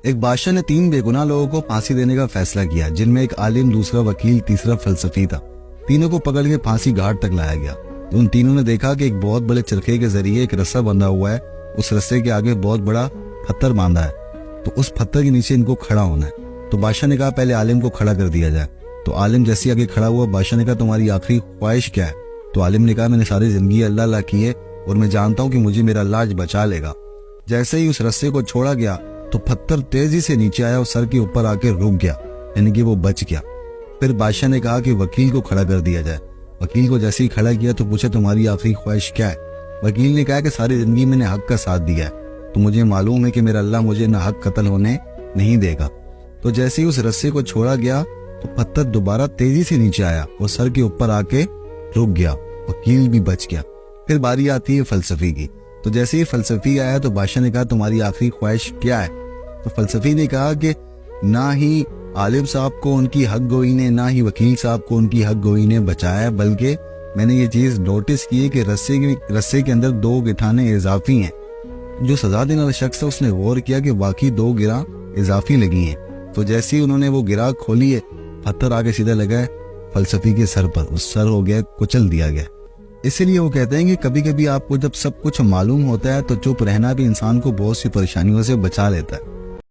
ایک بادشاہ نے 3 بے گناہ لوگوں کو پھانسی دینے کا فیصلہ کیا، جن میں ایک عالم، دوسرا وکیل، تیسرا فلسفی تھا۔ تینوں کو پکڑ کے پھانسی گھاٹ تک لایا گیا۔ ان تینوں نے دیکھا کہ ایک بہت بڑے چرخے کے ذریعے ایک رسہ بندھا ہوا ہے، اس رسے کے آگے بہت بڑا پتھر باندھا ہے، تو اس پتھر کے نیچے ان کو کھڑا ہونا ہے۔ تو بادشاہ نے کہا پہلے عالم کو کھڑا کر دیا جائے۔ تو عالم جیسے آگے کھڑا ہوا، بادشاہ نے کہا تمہاری آخری خواہش کیا ہے؟ تو عالم نے کہا میں نے ساری زندگی اللہ اللہ کی ہے اور میں جانتا ہوں کہ مجھے میرا اللہ آج بچا لے گا۔ جیسے ہی اس رسے کو چھوڑا گیا تو پتھر تیزی سے نیچے آیا اور سر کے اوپر آ کے رک گیا، یعنی کہ وہ بچ گیا۔ پھر بادشاہ نے کہا کہ وکیل کو کھڑا کر دیا جائے۔ وکیل کو جیسے ہی کھڑا کیا تو پوچھا تمہاری آخری خواہش کیا ہے؟ وکیل نے کہا کہ ساری زندگی میں نے حق کا ساتھ دیا ہے، تو مجھے معلوم ہے کہ میرا اللہ مجھے نہ حق قتل ہونے نہیں دے گا۔ تو جیسے ہی اس رسے کو چھوڑا گیا تو پتھر دوبارہ تیزی سے نیچے آیا اور سر کے اوپر آ کے رک گیا، وکیل بھی بچ گیا۔ پھر باری آتی ہے فلسفی کی۔ تو جیسے ہی فلسفی آیا تو بادشاہ نے کہا تمہاری آخری خواہش کیا ہے؟ تو فلسفی نے کہا کہ نہ ہی عالم صاحب کو ان کی حق گوئی نے، نہ ہی وکیل صاحب کو ان کی حق گوئی نے بچایا ہے، بلکہ میں نے یہ چیز نوٹس کی ہے کہ رسے کے اندر 2 گٹھانیں اضافی ہیں۔ جو سزا دینے والا شخص ہے اس نے غور کیا کہ واقعی 2 گرہ اضافی لگی ہیں۔ تو جیسے ہی انہوں نے وہ گرہ کھولی ہے، پتھر آگے سیدھا لگا ہے فلسفی کے سر پر، اس سر ہو گیا، کچل دیا گیا۔ اسی لیے وہ کہتے ہیں کہ کبھی کبھی آپ کو جب سب کچھ معلوم ہوتا ہے تو چپ رہنا بھی انسان کو بہت سی پریشانیوں سے بچا لیتا ہے۔